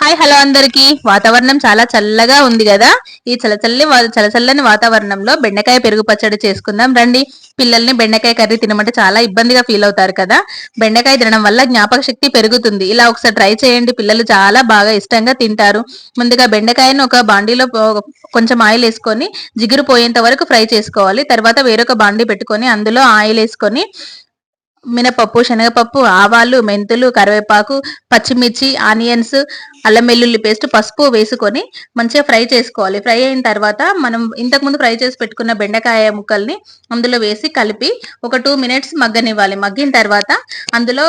Hi hello అందరికి. వాతావరణం చాలా చల్లగా ఉంది కదా. ఈ చల్లచల్లని వాతావరణంలో బెండకాయ పెరుగు పచ్చడి చేసుకుందాం రండి. పిల్లల్ని బెండకాయ కర్రీ తినమంటే చాలా ఇబ్బందిగా ఫీల్ అవుతారు కదా. బెండకాయ తినడం వల్ల జ్ఞాపక శక్తి పెరుగుతుంది. ఇలా ఒకసారి ట్రై చేయండి, పిల్లలు చాలా బాగా ఇష్టంగా తింటారు. ముందుగా బెండకాయను ఒక బాండీలో కొంచెం ఆయిల్ వేసుకొని జిగురు పోయేంత వరకు ఫ్రై చేసుకోవాలి. తర్వాత వేరొక బాండీ పెట్టుకొని అందులో ఆయిల్ వేసుకొని మినపప్పు, శనగపప్పు, ఆవాలు, మెంతులు, కరివేపాకు, పచ్చిమిర్చి, ఆనియన్స్, అల్లం వెల్లుల్లి పేస్ట్, పసుపు వేసుకొని మంచిగా ఫ్రై చేసుకోవాలి. ఫ్రై అయిన తర్వాత మనం ఇంతకు ముందు ఫ్రై చేసి పెట్టుకున్న బెండకాయ ముక్కల్ని అందులో వేసి కలిపి ఒక 2 మినిట్స్ మగ్గనివ్వాలి. మగ్గిన తర్వాత అందులో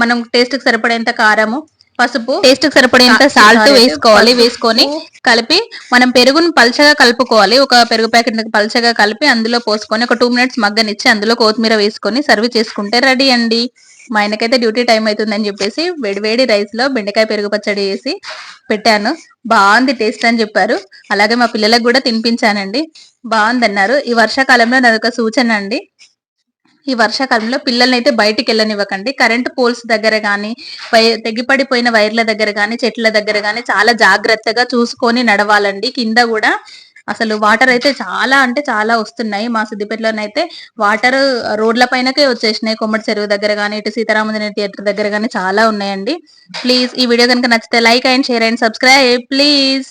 మనం టేస్ట్ కి సరిపడేంత కారము, పసుపు, టేస్ట్ కి సరిపడేంత సాల్ట్ వేసుకోవాలి. వేసుకొని కలిపి మనం పెరుగును పల్చగా కలుపుకోవాలి. ఒక పెరుగు ప్యాకెట్ పల్చగా కలిపి అందులో పోసుకొని ఒక 2 మినిట్స్ మగ్గనిచ్చి అందులో కొత్తిమీర వేసుకొని సర్వ్ చేసుకుంటే రెడీ అండి. మా ఆయనకైతే డ్యూటీ టైం అవుతుందని చెప్పేసి వేడి రైస్ లో బెండకాయ పెరుగు పచ్చడి వేసి పెట్టాను. బాగుంది టేస్ట్ అని చెప్పారు. అలాగే మా పిల్లలకు కూడా తినిపించానండి, బాగుందన్నారు. ఈ వర్షాకాలంలో నాదొక సూచన అండి, ఈ వర్షాకాలంలో పిల్లల్ని అయితే బయటికి వెళ్ళనివ్వకండి. కరెంట్ పోల్స్ దగ్గర గానీ, తెగిపడిపోయిన వైర్ల దగ్గర గానీ, చెట్ల దగ్గర గానీ చాలా జాగ్రత్తగా చూసుకొని నడవాలండి. కింద కూడా అసలు వాటర్ అయితే చాలా అంటే చాలా వస్తున్నాయి. మా సిద్దిపేటలోనైతే వాటర్ రోడ్ల పైనకే వచ్చేసినాయి. కొమ్మటి చెరువు దగ్గర గానీ, ఇటు సీతారామజన థియేటర్ దగ్గర గానీ చాలా ఉన్నాయండి. ప్లీజ్ ఈ వీడియో కనుక నచ్చితే like and share and subscribe please.